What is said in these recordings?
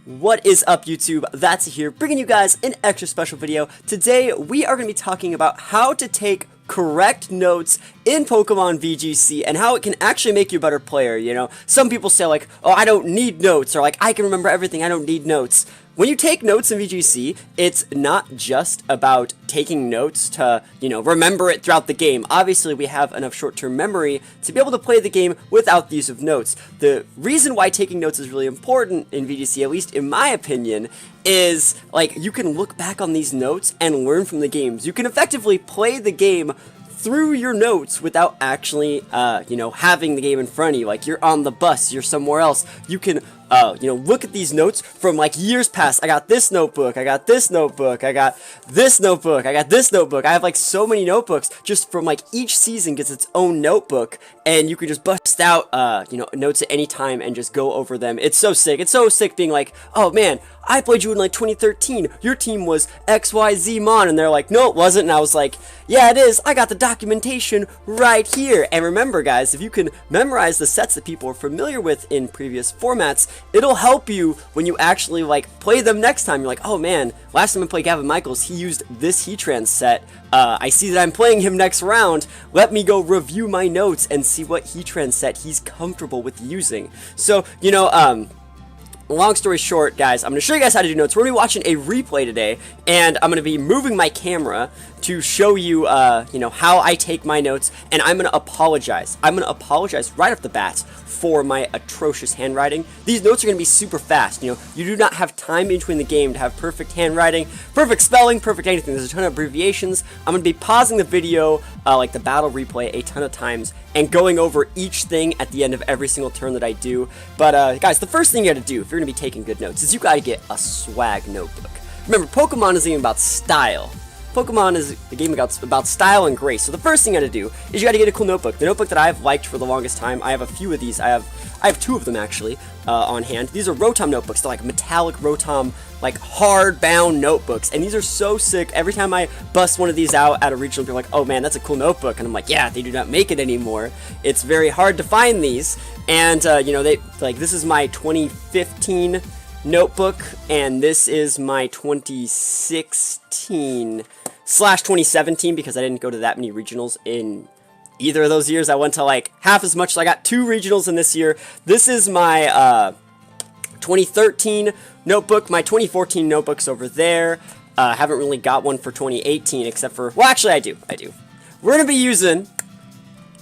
What is up, YouTube? That's here, bringing you guys an extra special video. Today, we are going to be talking about how to take correct notes in Pokemon VGC and how it can actually make you a better player, you know? Some people say like, oh, I don't need notes, or like, I can remember everything, I don't need notes. When you take notes in VGC, it's not just about taking notes to, you know, remember it throughout the game. Obviously, we have enough short-term memory to be able to play the game without the use of notes. The reason why taking notes is really important in VGC, at least in my opinion, is, like, you can look back on these notes and learn from the games. You can effectively play the game through your notes without actually, you know, having the game in front of you. Like, you're on the bus, you're somewhere else. You can, you know, look at these notes from, like, years past. I got this notebook, I got this notebook, I got this notebook, I got this notebook. I have, like, so many notebooks just from, like, each season gets its own notebook, and you can just bust out, you know, notes at any time and just go over them. It's so sick. It's so sick being like, oh, man, I played you in, like, 2013. Your team was XYZ Mon, and they're like, no, it wasn't, and I was like, yeah, it is. I got the documentation right here. And remember, guys, if you can memorize the sets that people are familiar with in previous formats, it'll help you when you actually, like, play them next time. You're like, oh, man, last time I played Gavin Michaels, he used this Heatran set. I see that I'm playing him next round. Let me go review my notes and see what Heatran set he's comfortable with using. So, you know, long story short, guys, I'm going to show you guys how to do notes. We're going to be watching a replay today, and I'm going to be moving my camera to show you, you know, how I take my notes, and I'm going to apologize. I'm going to apologize right off the bat for my atrocious handwriting. These notes are going to be super fast. You know, you do not have time between the game to have perfect handwriting, perfect spelling, perfect anything. There's a ton of abbreviations. I'm going to be pausing the video, like the battle replay, a ton of times, and going over each thing at the end of every single turn that I do. But, guys, the first thing you got to do if you're going to be taking good notes is you got to get a swag notebook. Remember, Pokemon is even about style. Pokemon is a game about style and grace. So the first thing you gotta do is you gotta get a cool notebook. The notebook that I've liked for the longest time, I have a few of these. I have two of them actually on hand. These are Rotom notebooks. They're like metallic Rotom, like hard-bound notebooks, and these are so sick. Every time I bust one of these out at a regional, people are like, "Oh man, that's a cool notebook," and I'm like, "Yeah, they do not make it anymore. It's very hard to find these." And you know, this is my 2015 notebook, and this is my 2016/2017 because I didn't go to that many regionals in either of those years. I went to like half as much, so I got 2 regionals in this year. This is my 2013 notebook. My 2014 notebook's over there. Haven't really got one for 2018 except for, well, actually I do. We're gonna be using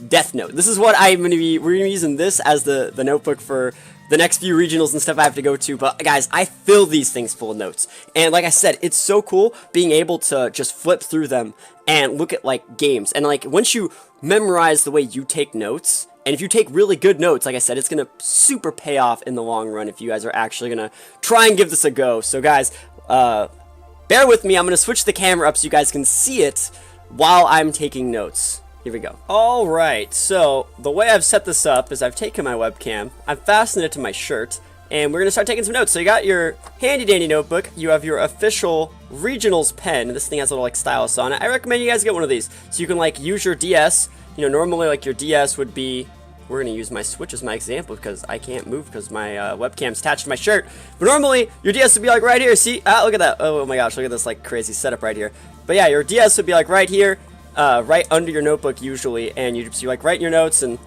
Death Note. This is what we're gonna be using this as the notebook for the next few regionals and stuff I have to go to. But guys, I fill these things full of notes, and like I said, it's so cool being able to just flip through them and look at like games. And like once you memorize the way you take notes, and if you take really good notes, like I said, it's gonna super pay off in the long run if you guys are actually gonna try and give this a go. So guys, bear with me. I'm gonna switch the camera up so you guys can see it while I'm taking notes. Here we go. Alright, so the way I've set this up is I've taken my webcam, I've fastened it to my shirt, and we're going to start taking some notes. So you got your handy-dandy notebook, you have your official regionals pen. This thing has a little like stylus on it. I recommend you guys get one of these so you can like use your DS. You know, normally like your DS would be, we're going to use my Switch as my example because I can't move because my webcam's attached to my shirt. But normally your DS would be like right here. See? Look at that. Oh my gosh, look at this like crazy setup right here. But yeah, your DS would be like right here. Right under your notebook usually, and you like write your notes and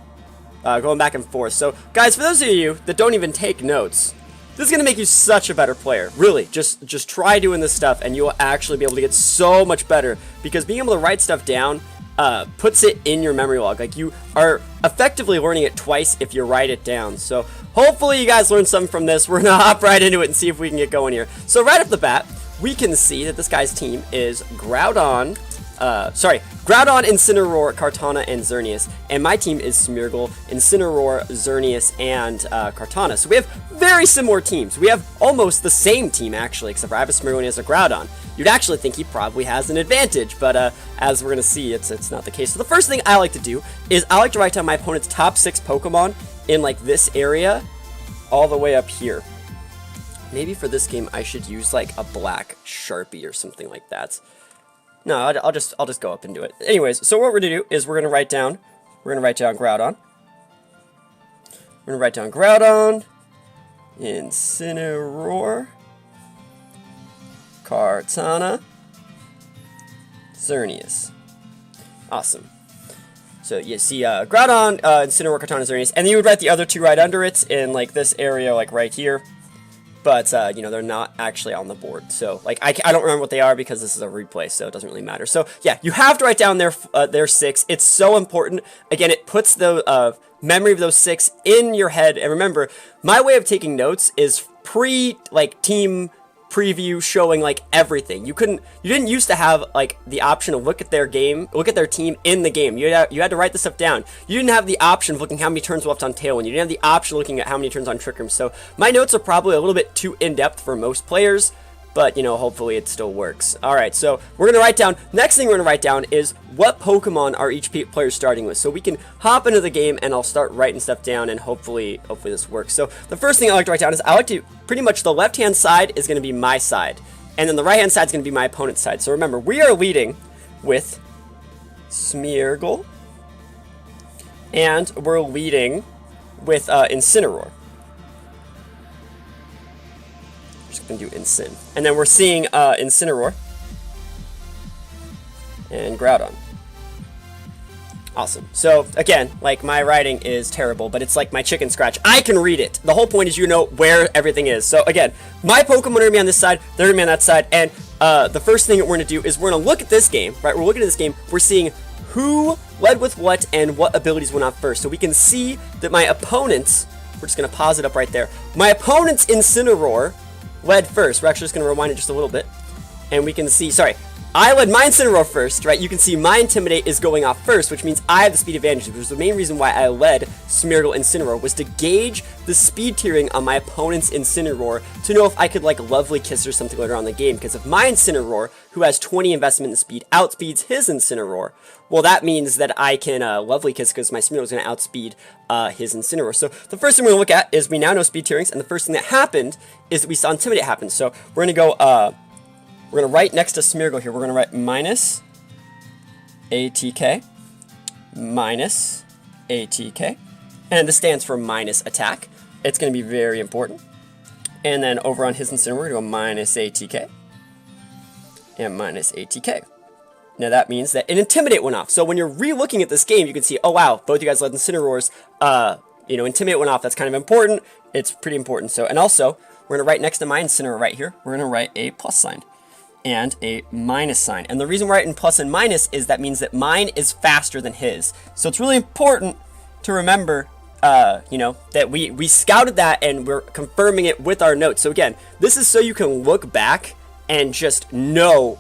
going back and forth. So guys, for those of you that don't even take notes, this is gonna make you such a better player. Really, just try doing this stuff and you'll actually be able to get so much better, because being able to write stuff down puts it in your memory log. Like, you are effectively learning it twice if you write it down. So hopefully you guys learned something from this. We're gonna hop right into it and see if we can get going here. So right off the bat, we can see that this guy's team is Groudon, Incineroar, Kartana, and Xerneas, and my team is Smeargle, Incineroar, Xerneas, and Kartana. So we have very similar teams. We have almost the same team, actually, except for I have a Smeargle and he has a Groudon. You'd actually think he probably has an advantage, but as we're going to see, it's not the case. So the first thing I like to do is I like to write down my opponent's top 6 Pokemon in, like, this area all the way up here. Maybe for this game, I should use, like, a black Sharpie or something like that. No, I'll just go up and do it. Anyways, so what we're gonna do is we're gonna write down Groudon. We're gonna write down Groudon. Incineroar, Kartana, Xerneas. Awesome. So you see Groudon, Incineroar, Kartana, Xerneas, and then you would write the other two right under it in like this area, like right here. But, you know, they're not actually on the board. So, like, I don't remember what they are because this is a replay, so it doesn't really matter. So, yeah, you have to write down their 6. It's so important. Again, it puts the memory of those 6 in your head. And remember, my way of taking notes is team preview showing like everything. You didn't used to have like the option to look at their team in the game. You had to write this stuff down. You didn't have the option of looking how many turns left on Tailwind. You didn't have the option of looking at how many turns on Trick Room. So my notes are probably a little bit too in-depth for most players, but you know, hopefully it still works. Alright, so we're gonna write down, next thing we're gonna write down is what Pokemon are each player starting with. So we can hop into the game and I'll start writing stuff down and hopefully this works. So the first thing I like to write down is I like to, pretty much the left hand side is gonna be my side. And then the right hand side is gonna be my opponent's side. So remember, we are leading with Smeargle. And we're leading with Incineroar. Just gonna do Incin. And then we're seeing Incineroar and Groudon. Awesome. So again, like my writing is terrible, but it's like my chicken scratch. I can read it. The whole point is you know where everything is. So again, my Pokemon are gonna be on this side, they're gonna be on that side, and the first thing that we're gonna do is we're gonna look at this game, right? We're looking at this game, we're seeing who led with what and what abilities went off first. So we can see that my opponent's, we're just gonna pause it up right there. My opponent's Incineroar led first. We're actually just going to rewind it just a little bit. And we can see, sorry, I led my Incineroar first, right? You can see my Intimidate is going off first, which means I have the speed advantage, which was the main reason why I led Smeargle Incineroar, was to gauge the speed tiering on my opponent's Incineroar to know if I could, like, Lovely Kiss or something later on in the game. Because if my Incineroar, who has 20 investment in speed, outspeeds his Incineroar, well, that means that I can Lovely Kiss because my Smeargle is going to outspeed his Incineroar. So the first thing we're going to look at is we now know speed tierings, and the first thing that happened is that we saw Intimidate happen. So we're going to go, we're going to write next to Smeargle here, we're going to write minus ATK, minus ATK, and this stands for minus attack. It's going to be very important. And then over on his Incineroar, we're going to go minus ATK, and minus ATK. Now that means that an Intimidate went off. So when you're re-looking at this game, you can see, oh wow, both you guys led Incineroars. You know, Intimidate went off. That's kind of important. It's pretty important. So, and also, we're going to write next to my Incineroar right here, we're going to write a plus sign and a minus sign. And the reason we're writing plus and minus is that means that mine is faster than his. So it's really important to remember, you know, that we scouted that and we're confirming it with our notes. So again, this is so you can look back and just know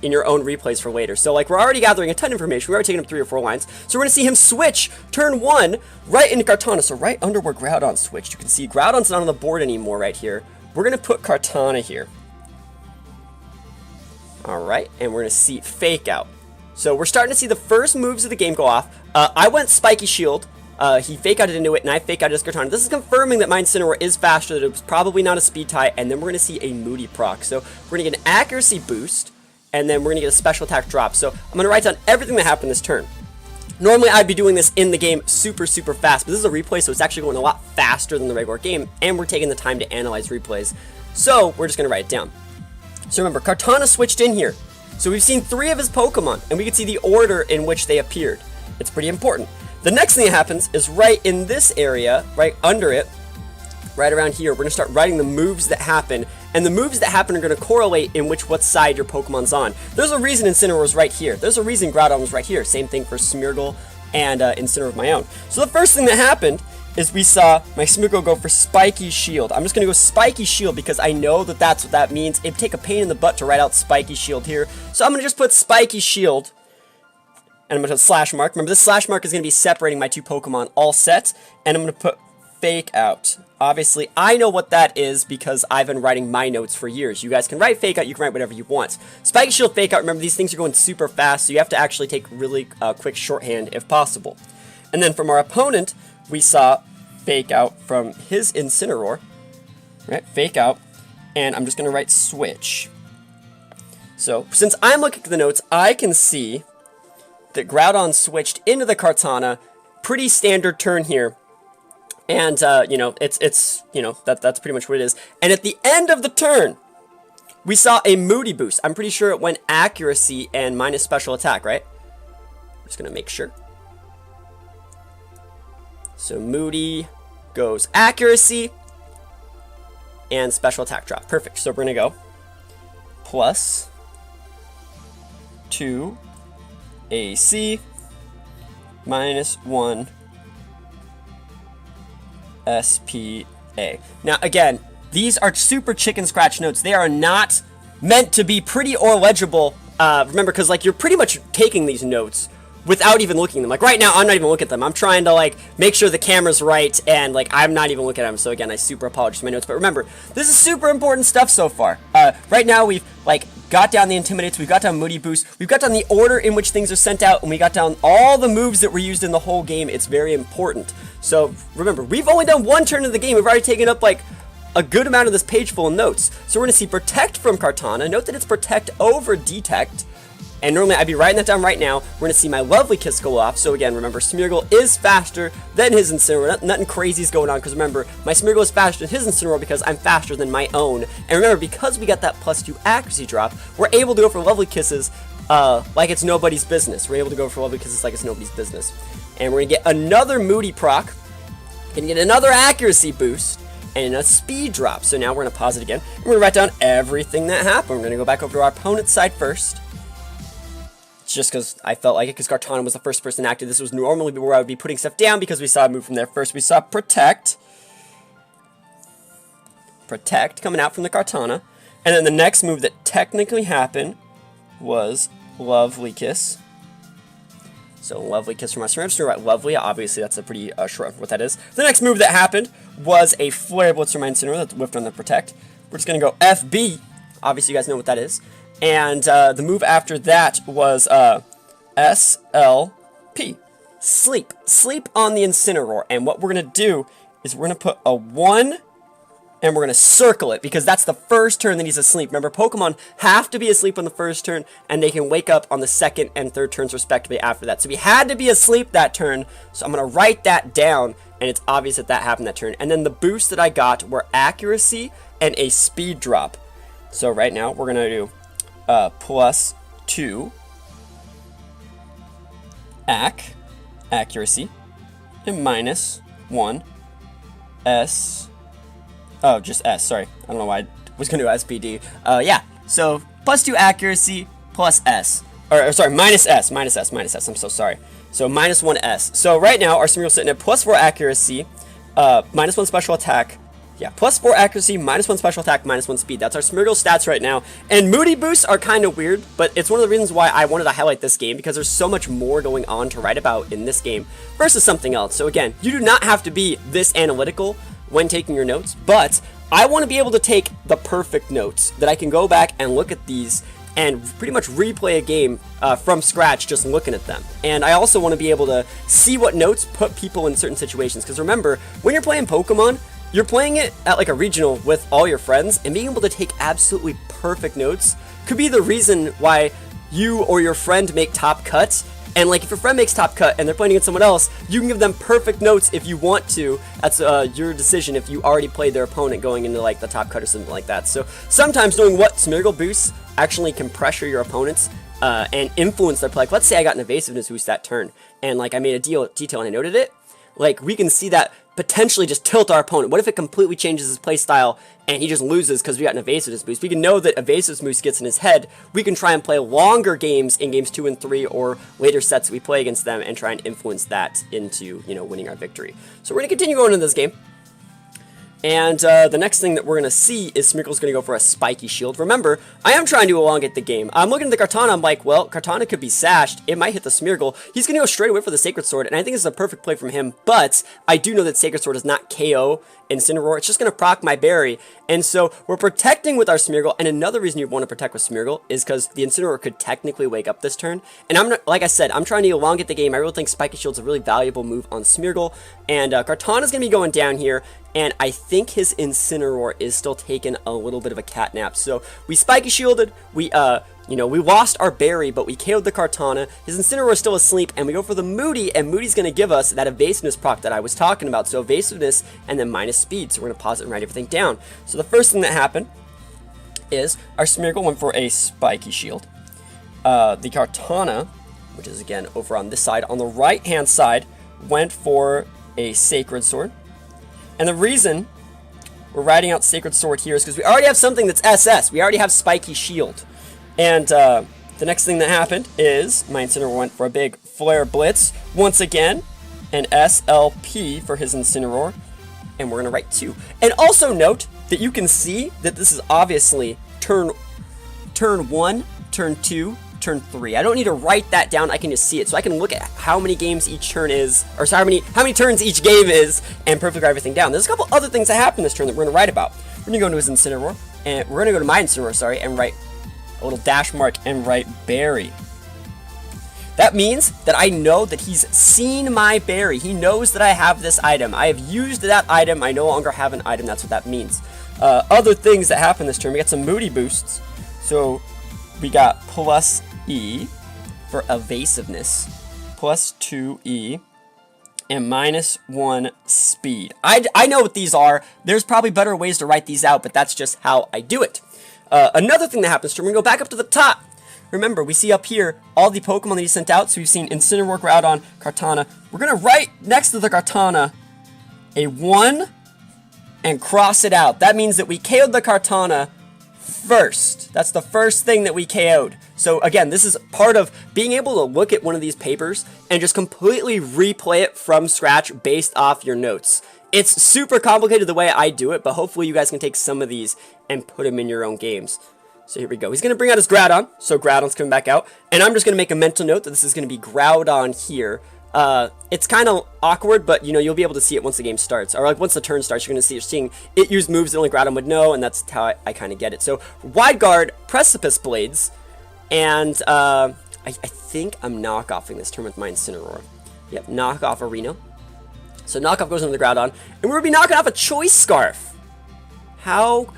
in your own replays for later. So like we're already gathering a ton of information. We're already taking up 3 or 4 lines. So we're going to see him switch turn 1 right into Kartana. So right under where Groudon switched, you can see Groudon's not on the board anymore right here. We're going to put Kartana here. Alright, and we're going to see Fake Out. So we're starting to see the first moves of the game go off. I went Spiky Shield. He Fake Outed into it, and I Fake Outed his Kartana. This is confirming that my Incineroar is faster, that it was probably not a speed tie, and then we're going to see a Moody proc. So we're going to get an accuracy boost, and then we're going to get a special attack drop. So I'm going to write down everything that happened this turn. Normally I'd be doing this in the game super fast, but this is a replay, so it's actually going a lot faster than the regular game, and we're taking the time to analyze replays. So we're just going to write it down. So remember, Kartana switched in here. So we've seen 3 of his Pokemon, and we can see the order in which they appeared. It's pretty important. The next thing that happens is right in this area, right under it, right around here, we're going to start writing the moves that happen, and the moves that happen are going to correlate in what side your Pokemon's on. There's a reason Incineroar was right here. There's a reason Groudon was right here. Same thing for Smeargle and Incineroar of my own. So the first thing that happened is we saw my Smeargle go for Spiky Shield. I'm just going to go Spiky Shield because I know that that's what that means. It'd take a pain in the butt to write out Spiky Shield here. So I'm going to just put Spiky Shield, and I'm going to put slash mark. Remember, this slash mark is going to be separating my 2 Pokemon all set, and I'm going to put Fake Out. Obviously, I know what that is because I've been writing my notes for years. You guys can write Fake Out, you can write whatever you want. Spiky Shield, Fake Out, remember these things are going super fast, so you have to actually take really quick shorthand if possible. And then from our opponent, we saw Fake Out from his Incineroar, right? Fake Out, and I'm just going to write Switch. So, since I'm looking at the notes, I can see that Groudon switched into the Kartana. Pretty standard turn here And, you know, that's pretty much what it is. And at the end of the turn, we saw a Moody boost. I'm pretty sure it went accuracy and minus special attack, right? I'm just going to make sure. So Moody goes accuracy and special attack drop. Perfect. So we're going to go plus 2 AC minus 1 SPA. Now, again, these are super chicken scratch notes. They are not meant to be pretty or legible. Remember, because like you're pretty much taking these notes without even looking at them. Like right now, I'm not even looking at them. I'm trying to like make sure the camera's right, and like I'm not even looking at them. So again, I super apologize for my notes. But remember, this is super important stuff so far. Right now, we've like got down the Intimidates, we've got down Moody Boost, we've got down the order in which things are sent out, and we got down all the moves that were used in the whole game. It's very important. So remember, we've only done one turn of the game. We've already taken up like a good amount of this page full of notes. So we're going to see Protect from Kartana. Note that it's Protect over Detect. And normally I'd be writing that down right now. We're going to see my Lovely Kiss go off. So again, remember, Smeargle is faster than his Incineroar. Nothing crazy is going on, because remember, my Smeargle is faster than his Incineroar because I'm faster than my own. And remember, because we got that +2 accuracy drop, we're able to go for Lovely Kisses like it's nobody's business. We're able to go for Lovely Kisses like it's nobody's business. And we're going to get another Moody proc. Going to get another accuracy boost. And a speed drop. So now we're going to pause it again. We're going to write down everything that happened. We're going to go back over to our opponent's side first. Just because I felt like it, because Kartana was the first person active. This was normally where I would be putting stuff down because we saw a move from there first. We saw Protect. Protect coming out from the Kartana. And then the next move that technically happened was Lovely Kiss. So Lovely Kiss from my Smeargle. I'm just going to write Lovely. Obviously, that's a pretty short what that is. The next move that happened was a Flare Blitz from my Incineroar that whiffed on the Protect. We're just going to go FB. Obviously, you guys know what that is. And the move after that was SLP. Sleep. Sleep on the Incineroar. And what we're going to do is we're going to put a 1... and we're going to circle it, because that's the first turn that he's asleep. Remember, Pokemon have to be asleep on the first turn, and they can wake up on the second and third turns respectively after that. So he had to be asleep that turn, so I'm going to write that down, and it's obvious that that happened that turn. And then the boosts that I got were accuracy and a speed drop. So right now, we're going to do +2 accuracy and -1 Oh, just S, sorry. I don't know why I was going to do SPD. Yeah, so +2 accuracy plus S. Or sorry, minus S. I'm so sorry. So -1 S. So right now, our Smeargle's sitting at +4 accuracy, -1 special attack. Yeah, +4 accuracy, -1 special attack, -1 speed. That's our Smeargle stats right now. And Moody boosts are kind of weird, but it's one of the reasons why I wanted to highlight this game, because there's so much more going on to write about in this game versus something else. So again, you do not have to be this analytical when taking your notes, but I want to be able to take the perfect notes that I can go back and look at these and pretty much replay a game from scratch just looking at them. And I also want to be able to see what notes put people in certain situations, because remember, when you're playing Pokemon, you're playing it at like a regional with all your friends, and being able to take absolutely perfect notes could be the reason why you or your friend make top cuts. And like if your friend makes top cut and they're playing against someone else, you can give them perfect notes if you want to. That's your decision if you already played their opponent going into like the top cut or something like that. So sometimes knowing what Smeargle boosts actually can pressure your opponents and influence their play. Like let's say I got an evasiveness boost that turn, and like I made a detail and I noted it. Like we can see that potentially just tilt our opponent. What if it completely changes his play style and he just loses because we got an evasiveness boost? We can know that evasiveness boost gets in his head. We can try and play longer games in games 2 and 3 or later sets that we play against them and try and influence that into, you know, winning our victory. So we're going to continue going into this game. And the next thing that we're going to see is Smeargle's going to go for a Spiky Shield. Remember, I am trying to elongate the game. I'm looking at the Kartana, I'm like, well, Kartana could be sashed. It might hit the Smeargle. He's going to go straight away for the Sacred Sword, and I think this is a perfect play from him, but I do know that Sacred Sword does not KO Incineroar. It's just going to proc my berry. And so we're protecting with our Smeargle, and another reason you want to protect with Smeargle is because the Incineroar could technically wake up this turn. And I'm not, like I said, I'm trying to elongate the game. I really think Spiky Shield's a really valuable move on Smeargle, and Kartana's going to be going down here. and I think his Incineroar is still taking a little bit of a cat nap. So we Spiky Shielded, we lost our Berry, but we KO'd the Kartana. His Incineroar is still asleep, and we go for the Moody, and Moody's going to give us that evasiveness proc that I was talking about. So evasiveness and then minus speed. So we're going to pause it and write everything down. So the first thing that happened is our Smeargle went for a Spiky Shield. The Kartana, which is again over on this side, on the right hand side, went for a Sacred Sword. And the reason we're writing out Sacred Sword here is because we already have something that's SS. We already have Spiky Shield. And the next thing that happened is my Incineroar went for a big Flare Blitz. Once again, an SLP for his Incineroar. And we're going to write 2. And also note that you can see that this is obviously turn 1, turn 2, turn 3. I don't need to write that down, I can just see it. So I can look at how many games each turn is, or sorry, how many turns each game is, and perfectly write everything down. There's a couple other things that happen this turn that we're going to write about. We're going to go into his Incineroar, and we're going to go to my Incineroar, sorry, and write a little dash mark and write Berry. That means that I know that he's seen my Berry. He knows that I have this item. I have used that item. I no longer have an item. That's what that means. Other things that happen this turn, we got some Moody boosts. So we got plus E for evasiveness, plus 2E, and minus 1 speed. I know what these are. There's probably better ways to write these out, but that's just how I do it. Another thing that happens, we're going to go back up to the top. Remember, we see up here all the Pokemon that he sent out. So we've seen Incineroar, Groudon, Kartana. We're going to write next to the Kartana a 1 and cross it out. That means that we KO'd the Kartana first. That's the first thing that we KO'd. So again, this is part of being able to look at one of these papers and just completely replay it from scratch based off your notes. It's super complicated the way I do it, but hopefully you guys can take some of these and put them in your own games. So here we go. He's going to bring out his Groudon. So Groudon's coming back out. And I'm just going to make a mental note that this is going to be Groudon here. It's kind of awkward, but you'll be able to see it once the game starts. Or like once the turn starts, you're seeing it use moves that only Groudon would know, and that's how I kind of get it. So Wide Guard, Precipice Blades, and I think I'm knockoffing this turn with my Incineroar. Yep, knockoff Arena. So knockoff goes into the Groudon, and we're going to be knocking off a Choice Scarf. How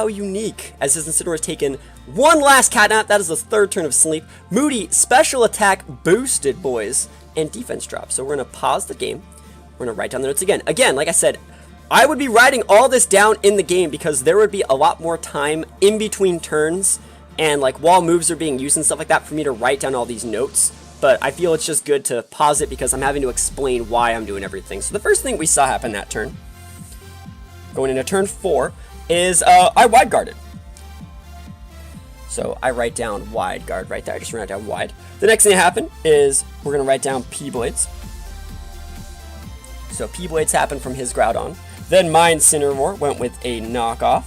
unique, as his Incineroar has taken one last catnap. That is the third turn of sleep. Moody, special attack boosted, boys, and defense drop. So we're going to pause the game. We're going to write down the notes again. Again, like I said, I would be writing all this down in the game because there would be a lot more time in between turns and like while moves are being used and stuff like that for me to write down all these notes. But I feel it's just good to pause it because I'm having to explain why I'm doing everything. So the first thing we saw happen that turn, going into turn 4, is I Wide Guarded. So I write down Wide Guard right there. I just write down Wide. The next thing that happened is we're going to write down P-Blades. So P-Blades happened from his Groudon. Then my Incineroar went with a knockoff.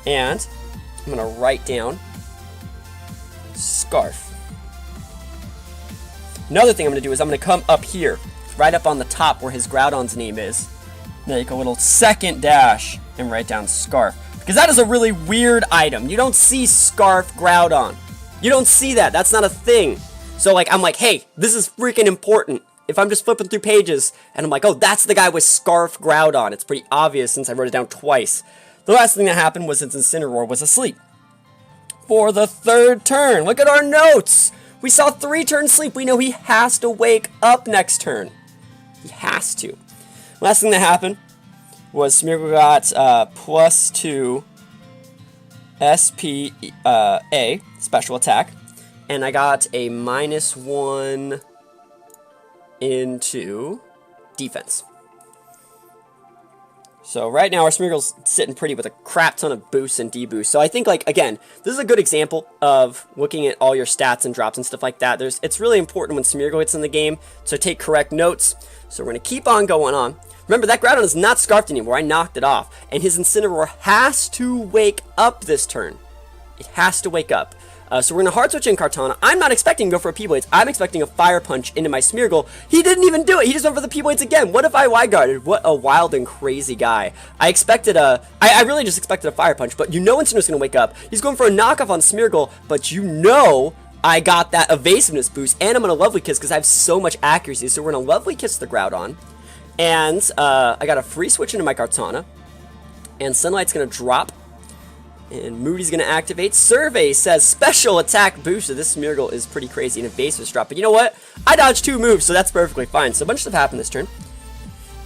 And I'm going to write down Scarf. Another thing I'm going to do is I'm going to come up here, right up on the top where his Groudon's name is, make a little second dash and write down Scarf. Because that is a really weird item. You don't see Scarf Groudon. You don't see that. That's not a thing. So like I'm like, hey, this is freaking important. If I'm just flipping through pages and I'm like, oh, that's the guy with Scarf Groudon. It's pretty obvious since I wrote it down twice. The last thing that happened was his Incineroar was asleep. For the third turn, look at our notes. We saw 3 turns sleep. We know he has to wake up next turn. He has to. Last thing that happened was Smeargle got plus 2 SPA, special attack, and I got a minus 1 into defense. So right now our Smeargle's sitting pretty with a crap ton of boosts and deboosts. So I think, like, again, this is a good example of looking at all your stats and drops and stuff like that. It's really important when Smeargle hits in the game to take correct notes. So we're going to keep on going on. Remember, that Groudon is not scarfed anymore. I knocked it off. And his Incineroar has to wake up this turn. It has to wake up. So we're going to hard switch in Kartana. I'm not expecting to go for a P-Blades. I'm expecting a Fire Punch into my Smeargle. He didn't even do it. He just went for the P-Blades again. What if I Wide Guarded? What a wild and crazy guy. I really just expected a Fire Punch, but Incineroar's going to wake up. He's going for a knockoff on Smeargle, but I got that evasiveness boost, and I'm going to Lovely Kiss because I have so much accuracy. So we're going to Lovely Kiss the Groudon. And I got a free switch into my Kartana. And Sunlight's going to drop. And Moody's going to activate. Survey says special attack boost. So this Smeargle is pretty crazy. And Evasive's drop. But you know what? I dodged 2 moves, so that's perfectly fine. So a bunch of stuff happened this turn.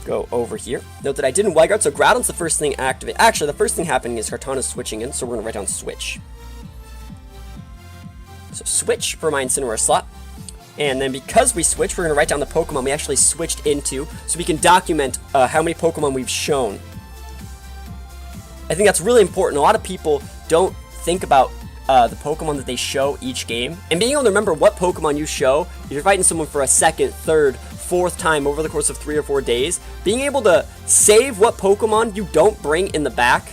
Go over here. Note that I didn't Wide Guard, so Groudon's the first thing activate. Actually, the first thing happening is Kartana's switching in, so we're going to write down switch. So switch for my Incineroar slot. And then because we switched, we're going to write down the Pokemon we actually switched into, so we can document how many Pokemon we've shown. I think that's really important. A lot of people don't think about the Pokemon that they show each game. And being able to remember what Pokemon you show, if you're fighting someone for a second, third, fourth time over the course of 3 or 4 days, being able to save what Pokemon you don't bring in the back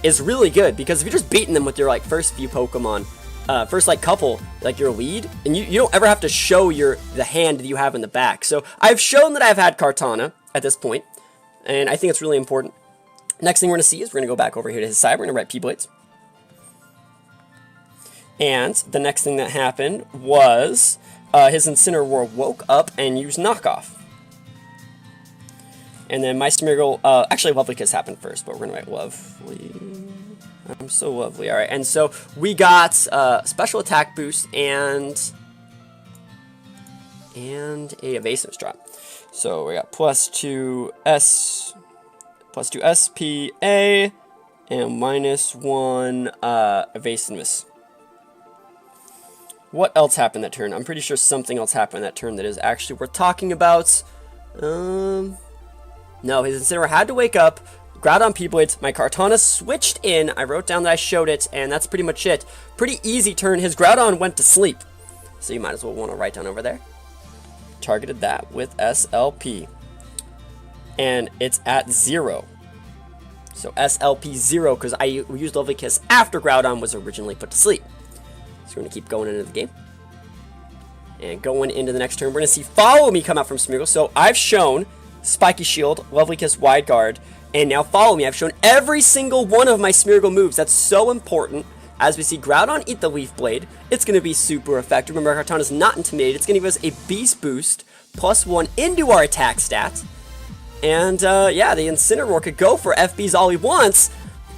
is really good. Because if you're just beating them with your like first few Pokemon, first like couple, like your lead, and you don't ever have to show the hand that you have in the back. So I've shown that I've had Kartana at this point, and I think it's really important. Next thing we're going to see is we're going to go back over here to his side. We're going to write P-Blades. And the next thing that happened was his Incineroar woke up and used Knockoff. And then my Smeargle, actually Lovely Kiss happened first, but we're going to write Lovely. I'm so lovely. Alright, and so we got special attack boost and a evasive drop. So we got +2 SPA, and -1 evasiveness. What else happened that turn? I'm pretty sure something else happened that turn that is actually worth talking about. No, his Incineroar had to wake up. Groudon P-Blades. My Kartana switched in. I wrote down that I showed it, and that's pretty much it. Pretty easy turn. His Groudon went to sleep. So you might as well want to write down over there. Targeted that with SLP. And it's at 0. So SLP 0, because we used Lovely Kiss after Groudon was originally put to sleep. So we're going to keep going into the game. And going into the next turn, we're going to see Follow Me come out from Smeargle. So I've shown Spiky Shield, Lovely Kiss, Wide Guard, and now Follow Me. I've shown every single one of my Smeargle moves. That's so important. As we see Groudon eat the Leaf Blade, it's going to be super effective. Remember, Kartana is not intimidated. It's going to give us a Beast Boost, +1 into our attack stat. And, yeah, the Incineroar could go for FBs all he wants,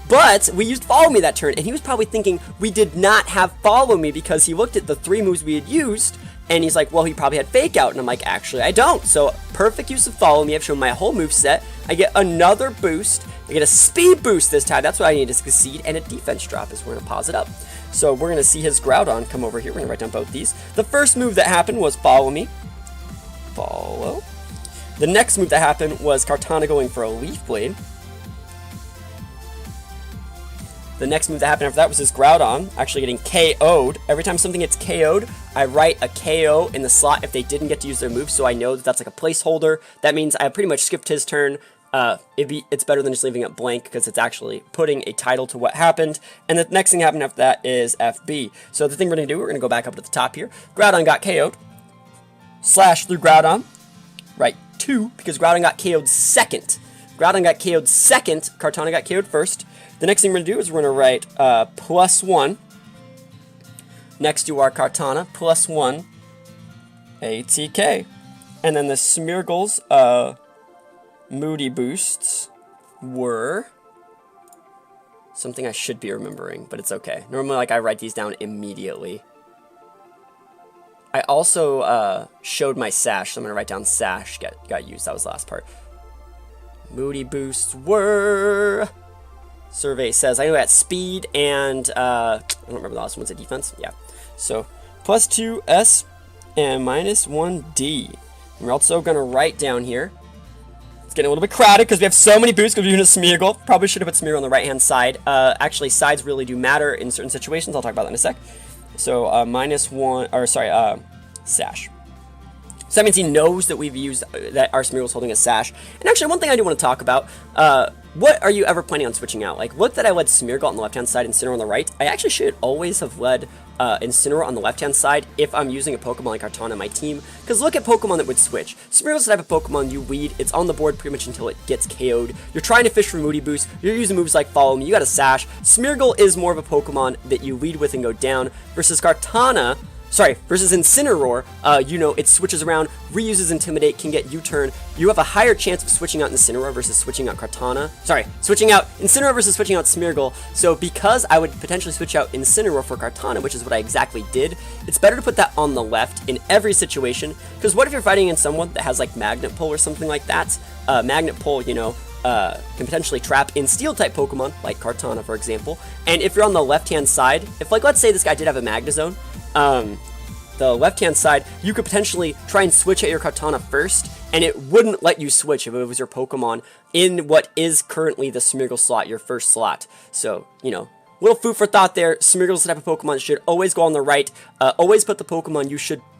but we used Follow Me that turn, and he was probably thinking we did not have Follow Me because he looked at the 3 moves we had used, and he's like, well, he probably had Fake Out, and I'm like, actually, I don't. So, perfect use of Follow Me. I've shown my whole move set. I get another boost. I get a speed boost this time. That's what I need to succeed, and a defense drop is we're going to pause it up. So, we're going to see his Groudon come over here. We're going to write down both these. The first move that happened was Follow Me. Follow. The next move that happened was Kartana going for a Leaf Blade. The next move that happened after that was his Groudon actually getting KO'd. Every time something gets KO'd, I write a KO in the slot if they didn't get to use their move, so I know that that's like a placeholder. That means I pretty much skipped his turn. It's better than just leaving it blank because it's actually putting a title to what happened. And the next thing happened after that is FB. So the thing we're going to do, we're going to go back up to the top here. Groudon got KO'd. Slash through Groudon. Right. 2, because Groudon got KO'd second. Groudon got KO'd second, Kartana got KO'd first. The next thing we're going to do is we're going to write +1 next to our Kartana, +1 ATK. And then the Smeargle's Moody boosts were something I should be remembering, but it's okay. Normally, like, I write these down immediately. I also showed my Sash, so I'm going to write down Sash got used. That was the last part. Moody boosts were... Survey says, I know that speed and... I don't remember the last one's a defense. Yeah. So, +2 S and -1 D. And we're also going to write down here... It's getting a little bit crowded because we have so many boosts because we're doing a Smeargle. Probably should have put Smeargle on the right-hand side. Actually, sides really do matter in certain situations. I'll talk about that in a sec. So, -1, or sorry, Sash. So that means he knows that we've used, that our Smeargle's holding a Sash. And actually, one thing I do want to talk about, what are you ever planning on switching out? Like, look that I led Smeargle on the left-hand side and Incineroar on the right. I actually should always have led Incineroar on the left-hand side if I'm using a Pokemon like Kartana on my team. Because look at Pokemon that would switch. Smeargle's the type of Pokemon you lead, it's on the board pretty much until it gets KO'd. You're trying to fish for Moody Boost, you're using moves like Follow Me, you got a Sash. Smeargle is more of a Pokemon that you lead with and go down, versus Kartana. versus Incineroar, you know, it switches around, reuses Intimidate, can get U-turn. You have a higher chance of switching out Incineroar versus switching out Kartana. Switching out Incineroar versus switching out Smeargle. So because I would potentially switch out Incineroar for Kartana, which is what I exactly did, it's better to put that on the left in every situation. Because what if you're fighting against someone that has like Magnet Pull or something like that? Magnet Pull, you know, can potentially trap in Steel-type Pokemon, like Kartana, for example. And if you're on the left-hand side, if, like, let's say this guy did have a Magnezone, the left-hand side, you could potentially try and switch out your Kartana first, and it wouldn't let you switch if it was your Pokemon in what is currently the Smeargle slot, your first slot. So, you know, little food for thought there. Smeargle's the type of Pokemon that should always go on the right. Always put the Pokemon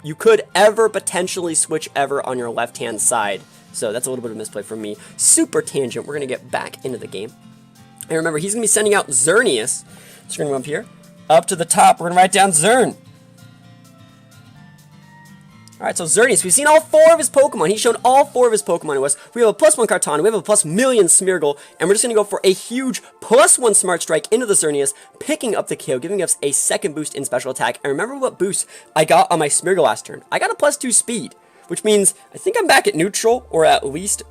you could ever potentially switch ever on your left-hand side. So that's a little bit of misplay from me. Super tangent. We're going to get back into the game. And remember, he's going to be sending out Xerneas. So we're going to go up here. Up to the top, we're going to write down Xern. Alright, so Xerneas, we've seen all 4 of his Pokemon. He's shown all 4 of his Pokemon to us. We have a +1 Kartana, we have a +1,000,000 Smeargle, and we're just going to go for a huge +1 Smart Strike into the Xerneas, picking up the KO, giving us a second boost in special attack. And remember what boost I got on my Smeargle last turn. I got a +2 speed, which means I think I'm back at neutral, or at least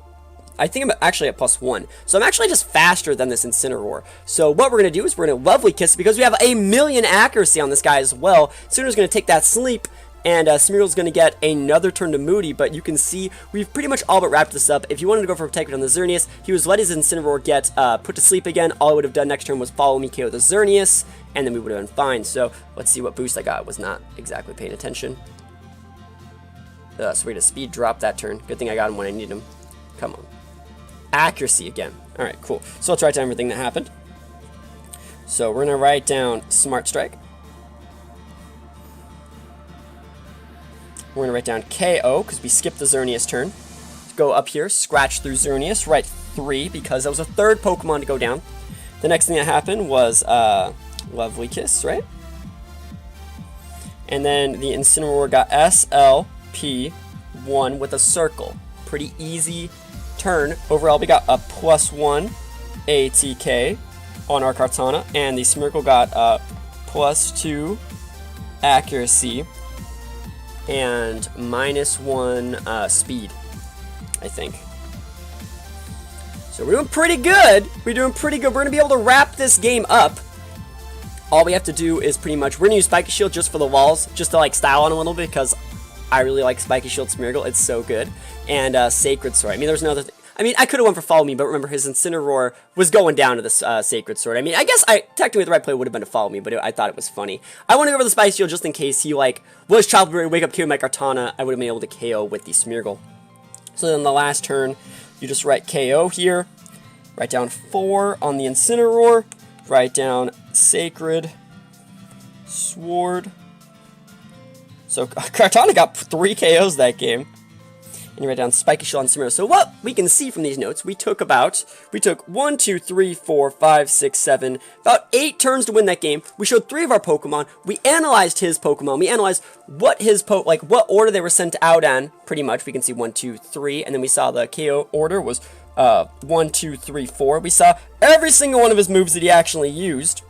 I think I'm actually at +1. So I'm actually just faster than this Incineroar. So what we're going to do is we're going to Lovely Kiss, because we have 1,000,000 accuracy on this guy as well. Incineroar's going to take that sleep, and Smeargle's going to get another turn to Moody, but you can see we've pretty much all but wrapped this up. If you wanted to go for Protect on the Xerneas, he was let his Incineroar get put to sleep again. All I would have done next turn was follow me, KO the Xerneas, and then we would have been fine. So let's see what boost I got. I was not exactly paying attention. So we're going to speed drop that turn. Good thing I got him when I needed him. Come on. Accuracy again. Alright, cool. So let's write down everything that happened. So we're going to write down Smart Strike. We're going to write down KO, because we skipped the Xerneas turn. Let's go up here, scratch through Xerneas, write 3, because that was a third Pokemon to go down. The next thing that happened was Lovely Kiss, right? And then the Incineroar got SLP1 with a circle. Pretty easy turn. Overall, we got a +1 ATK on our Kartana, and the Smeargle got +2 accuracy and -1 speed, I think. So we're doing pretty good. We're doing pretty good. We're going to be able to wrap this game up. All we have to do is pretty much, we're going to use Spiky Shield just for the walls, just to like style on a little bit, because I really like Spiky Shield Smeargle. It's so good. And Sacred Sword. I mean, there's no other thing. I mean, I could have went for Follow Me, but remember, his Incineroar was going down to this Sacred Sword. I mean, I guess technically the right play would have been to Follow Me, but I thought it was funny. I want to go for the Spiky Shield just in case he, like, was Child Ready, Wake Up, KO my Kartana. I would have been able to KO with the Smeargle. So then the last turn, you just write KO here. Write down 4 on the Incineroar. Write down Sacred Sword. So Kartana got 3 KOs that game. And you write down Spiky Shield on Smeargle. So what we can see from these notes, we took 1, 2, 3, 4, 5, 6, 7, about 8 turns to win that game. We showed 3 of our Pokemon. We analyzed his Pokemon. We analyzed what his what order they were sent out on, pretty much. We can see 1, 2, 3, and then we saw the KO order was 1, 2, 3, 4. We saw every single one of his moves that he actually used.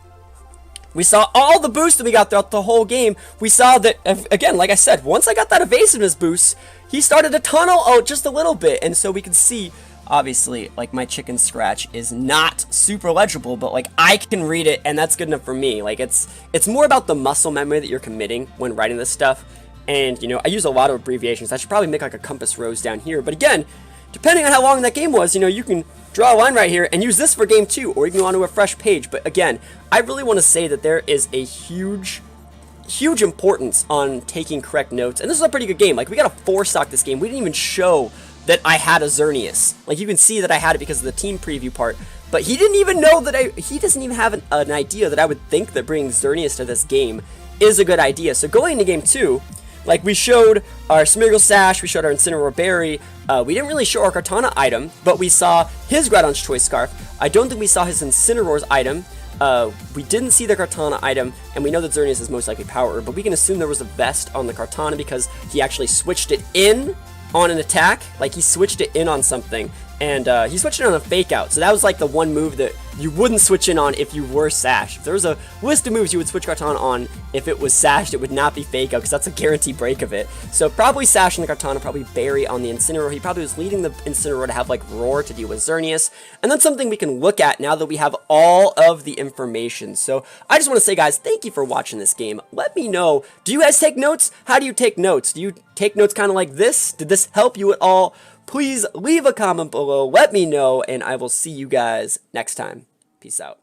We saw all the boosts that we got throughout the whole game. We saw that, again, like I said, once I got that evasiveness boost, he started to tunnel out just a little bit. And so we can see, obviously, like, my chicken scratch is not super legible, but, like, I can read it, and that's good enough for me. Like, it's more about the muscle memory that you're committing when writing this stuff. And, you know, I use a lot of abbreviations. I should probably make, like, a compass rose down here. But again, depending on how long that game was, you know, you can draw a line right here and use this for game 2, or you can go onto a fresh page. But again, I really want to say that there is a huge importance on taking correct notes, and this is a pretty good game. Like, we got a 4-stock this game. We didn't even show that I had a Xerneas. Like, you can see that I had it because of the team preview part, but he didn't even know that he doesn't even have an idea that I would think that bringing Xerneas to this game is a good idea. So going into game 2, like, we showed our Smeargle Sash, we showed our Incineroar Berry, we didn't really show our Kartana item, but we saw his Groudon's Choice Scarf. I don't think we saw his Incineroar's item. We didn't see the Kartana item, and we know that Xerneas is most likely Power Herb, but we can assume there was a vest on the Kartana because he actually switched it in on an attack. Like, he switched it in on something, and he switched in on a fake out. So that was like the one move that you wouldn't switch in on if you were sashed. If there was a list of moves you would switch Kartana on if it was sashed, it would not be fake out because that's a guaranteed break of it. So probably Sash on the Kartana, probably Barry on the Incineroar. He probably was leading the Incineroar to have like Roar to deal with Xerneas. And that's something we can look at now that we have all of the information. So I just want to say, guys, thank you for watching this game. Let me know, do you guys take notes? How do you take notes? Do you take notes kind of like this? Did this help you at all? Please leave a comment below, let me know, and I will see you guys next time. Peace out.